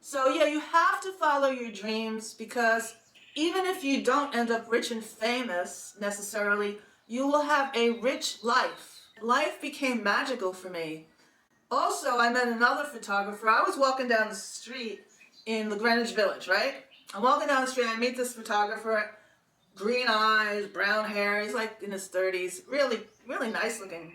So yeah, you have to follow your dreams because even if you don't end up rich and famous necessarily, you will have a rich life. Life became magical for me. Also, I met another photographer. I was walking down the street in the Greenwich Village, right? I'm walking down the street, I meet this photographer, green eyes, brown hair. He's like in his 30s, really, really nice looking.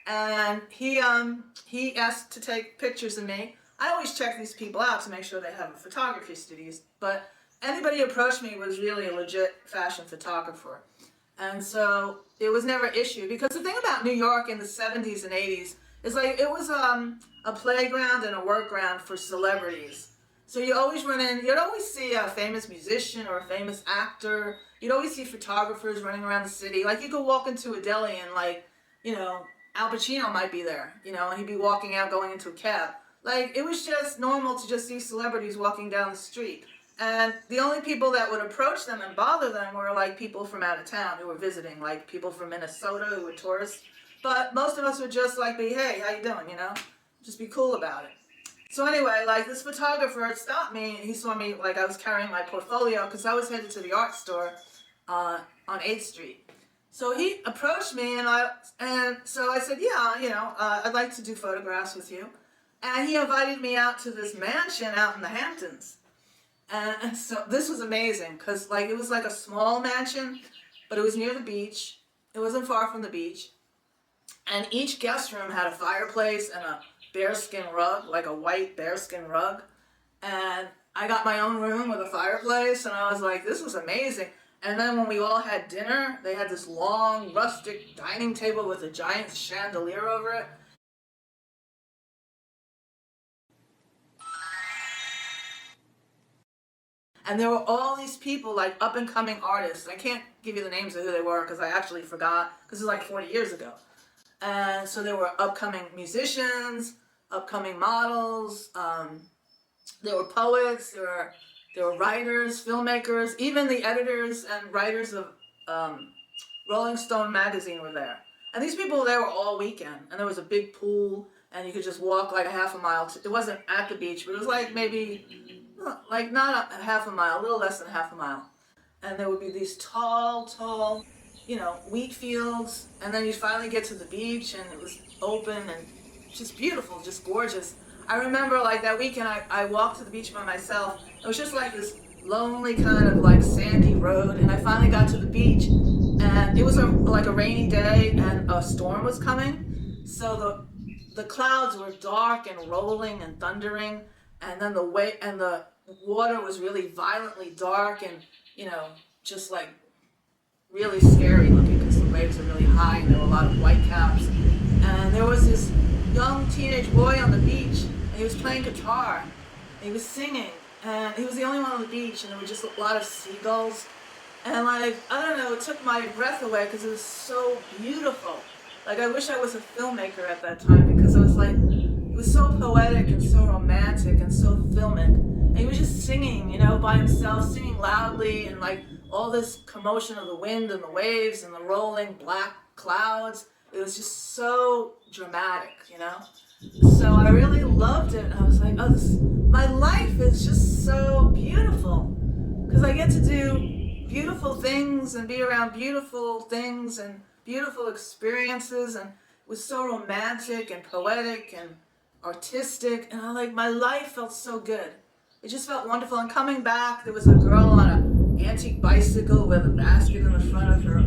And he asked to take pictures of me. I always check these people out to make sure they have a photography studios, but anybody who approached me was really a legit fashion photographer. And so it was never an issue because the thing about New York in the 70s and 80s is like it was a playground and a work ground for celebrities. So you always run in, you'd always see a famous musician or a famous actor. You'd always see photographers running around the city. Like you could walk into a deli and Al Pacino might be there, and he'd be walking out going into a cab. Like it was just normal to just see celebrities walking down the street. And the only people that would approach them and bother them were like people from out of town who were visiting, like people from Minnesota who were tourists. But most of us would just like be, hey, how you doing, Just be cool about it. So anyway, like this photographer stopped me and he saw me like I was carrying my portfolio because I was headed to the art store on 8th Street. So he approached me and so I said, yeah, I'd like to do photographs with you. And he invited me out to this mansion out in the Hamptons. And so this was amazing because like it was like a small mansion, but it was near the beach. It wasn't far from the beach. And each guest room had a fireplace and a bearskin rug, like a white bearskin rug. And I got my own room with a fireplace and I was like, this was amazing. And then when we all had dinner, they had this long rustic dining table with a giant chandelier over it. And there were all these people, like up-and-coming artists. I can't give you the names of who they were because I actually forgot, because it was like 40 years ago. And so there were upcoming musicians, upcoming models, there were poets, there were writers, filmmakers, even the editors and writers of Rolling Stone magazine were there. And these people were there all weekend. And there was a big pool, and you could just walk like a half a mile. It wasn't at the beach, but it was like maybe like not a half a mile, a little less than half a mile. And there would be these tall, wheat fields. And then you'd finally get to the beach and it was open and just beautiful, just gorgeous. I remember like that weekend I walked to the beach by myself. It was just like this lonely kind of like sandy road. And I finally got to the beach and it was like a rainy day and a storm was coming. So the clouds were dark and rolling and thundering. And then the water was really violently dark and, just like really scary looking because the waves were really high and there were a lot of white caps. And there was this young teenage boy on the beach and he was playing guitar. And he was singing and he was the only one on the beach and there were just a lot of seagulls. And like, I don't know, it took my breath away because it was so beautiful. Like I wish I was a filmmaker at that time because it was like, it was so poetic and so romantic and so filmic. And he was just singing, by himself, singing loudly and like all this commotion of the wind and the waves and the rolling black clouds. It was just so dramatic, So I really loved it. And I was like, my life is just so beautiful because I get to do beautiful things and be around beautiful things and beautiful experiences. And it was so romantic and poetic and artistic, and my life felt so good. It just felt wonderful. And coming back, there was a girl on an antique bicycle with a basket in the front of her,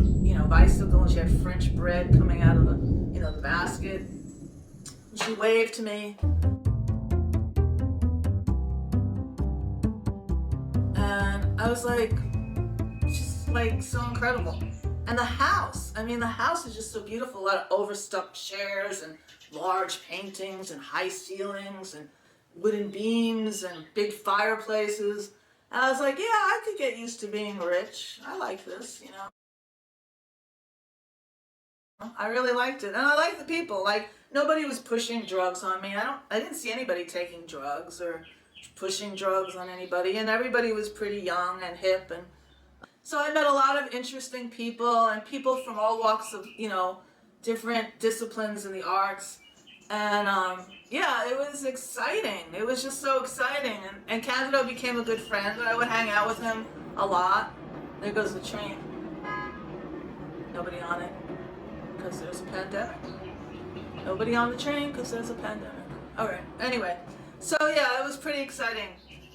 bicycle, and she had French bread coming out of the basket. And she waved to me. And I was like, just like so incredible. And the house is just so beautiful. A lot of overstuffed chairs and large paintings and high ceilings and wooden beams and big fireplaces. And I was like, yeah, I could get used to being rich. I like this, I really liked it. And I liked the people. Like, nobody was pushing drugs on me. I didn't see anybody taking drugs or pushing drugs on anybody. And everybody was pretty young and hip. And so I met a lot of interesting people and people from all walks of, different disciplines in the arts. And yeah, it was exciting. It was just so exciting. And Candido became a good friend. I would hang out with him a lot. There goes the train. Nobody on it because there's a pandemic. Nobody on the train because there's a pandemic. Alright, anyway. So yeah, it was pretty exciting.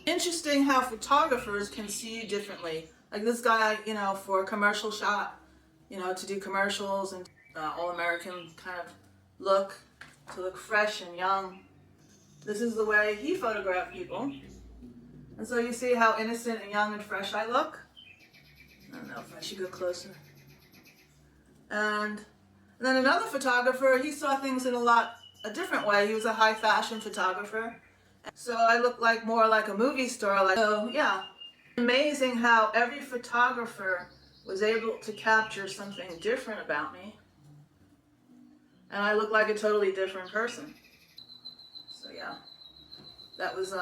Interesting how photographers can see you differently. Like this guy, for a commercial shot, to do commercials and all-American kind of look, to look fresh and young. This is the way he photographed people. And so you see how innocent and young and fresh I look? I don't know if I should go closer. And then another photographer, he saw things in a different way. He was a high fashion photographer. So I look more like a movie star. So yeah, amazing how every photographer was able to capture something different about me. And I look like a totally different person. So yeah, that was,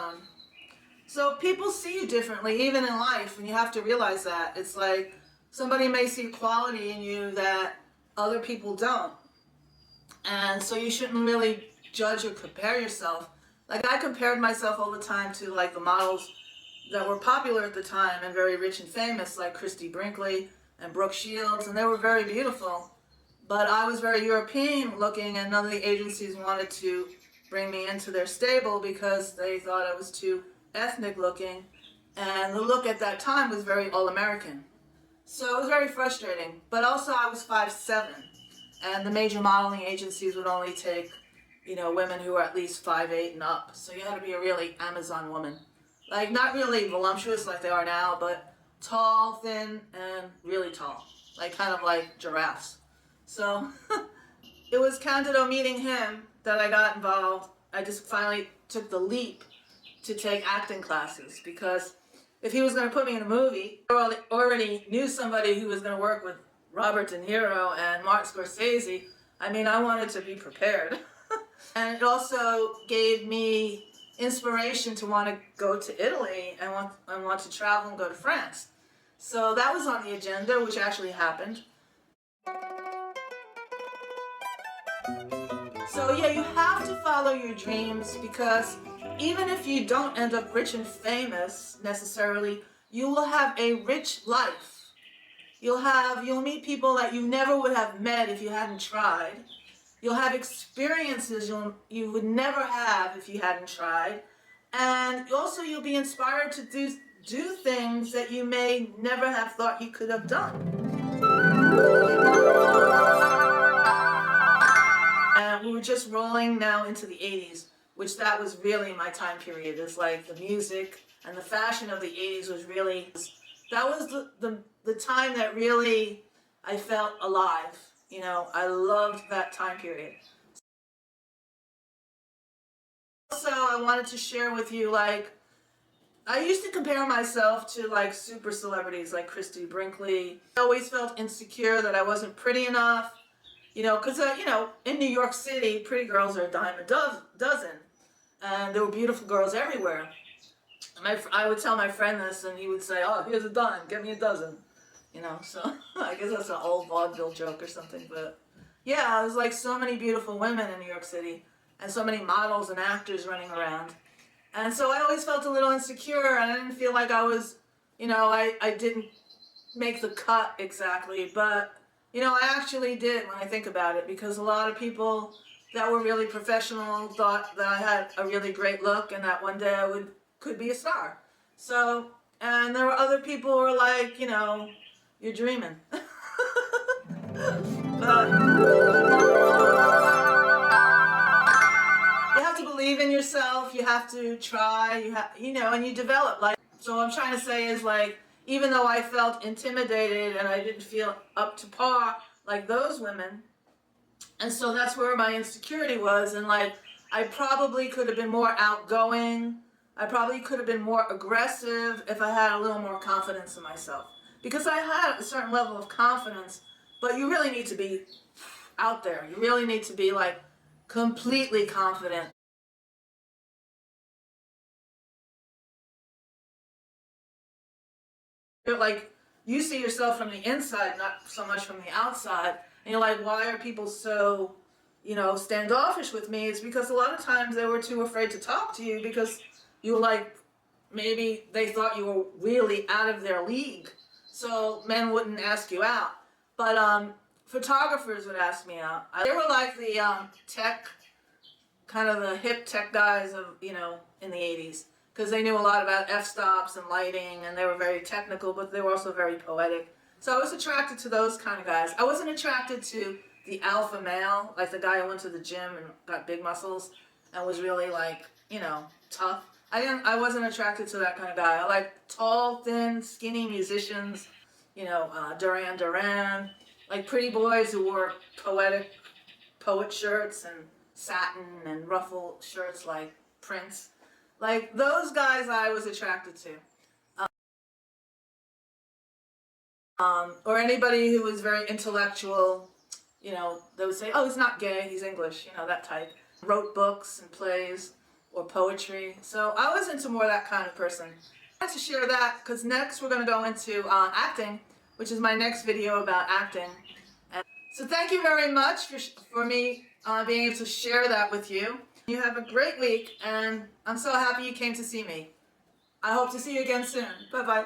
so people see you differently, even in life, and you have to realize that. It's like somebody may see quality in you that other people don't. And so you shouldn't really judge or compare yourself. Like I compared myself all the time to the models that were popular at the time and very rich and famous, like Christy Brinkley and Brooke Shields, and they were very beautiful. But I was very European looking, and none of the agencies wanted to bring me into their stable because they thought I was too ethnic looking. And the look at that time was very all-American. So it was very frustrating. But also I was 5'7", and the major modeling agencies would only take, women who were at least 5'8" and up. So you had to be a really Amazon woman. Like not really voluptuous like they are now, but tall, thin, and really tall. Kind of like giraffes. So it was Candido meeting him that I got involved. I just finally took the leap to take acting classes, because if he was going to put me in a movie, I already knew somebody who was going to work with Robert De Niro and Martin Scorsese. I wanted to be prepared. And it also gave me inspiration to want to go to Italy and want to travel and go to France. So that was on the agenda, which actually happened. So yeah, you have to follow your dreams, because even if you don't end up rich and famous necessarily, you will have a rich life. You'll meet people that you never would have met if you hadn't tried. You'll have experiences you would never have if you hadn't tried. And also you'll be inspired to do things that you may never have thought you could have done. And we were just rolling now into the 80s, which that was really my time period. It's like the music and the fashion of the 80s was really, that was the time that really I felt alive. I loved that time period. Also, I wanted to share with you, I used to compare myself to super celebrities like Christy Brinkley. I always felt insecure that I wasn't pretty enough, because in New York City, pretty girls are a dime a dozen, and there were beautiful girls everywhere. I would tell my friend this, and he would say, "Oh, here's a dime, get me a dozen." So I guess that's an old vaudeville joke or something, but yeah, there's so many beautiful women in New York City, and so many models and actors running around. And so I always felt a little insecure, and I didn't feel like I was, I didn't make the cut exactly, but, I actually did when I think about it, because a lot of people that were really professional thought that I had a really great look and that one day I could be a star. So, and there were other people who were like, you're dreaming. But you have to believe in yourself, you have to try, and you develop. So what I'm trying to say is even though I felt intimidated and I didn't feel up to par like those women, and so that's where my insecurity was, and I probably could have been more outgoing, I probably could have been more aggressive if I had a little more confidence in myself. Because I had a certain level of confidence, but you really need to be out there. You really need to be completely confident. You see yourself from the inside, not so much from the outside, and you're like, why are people so standoffish with me is because a lot of times they were too afraid to talk to you because you were like, maybe they thought you were really out of their league. So men wouldn't ask you out. But photographers would ask me out. They were like the tech, kind of the hip tech guys of, in the 80s. Because they knew a lot about f-stops and lighting, and they were very technical, but they were also very poetic. So I was attracted to those kind of guys. I wasn't attracted to the alpha male, like the guy who went to the gym and got big muscles and was really like, tough. I wasn't attracted to that kind of guy. I like tall, thin, skinny musicians, Duran Duran, like pretty boys who wore poet shirts and satin and ruffle shirts like Prince. Like those guys I was attracted to. Or anybody who was very intellectual, they would say, oh, he's not gay, he's English, that type. Wrote books and plays or poetry. So I was into more that kind of person. I wanted to share that because next we're going to go into acting, which is my next video about acting. And so thank you very much for me being able to share that with you. You have a great week, and I'm so happy you came to see me. I hope to see you again soon. Bye-bye.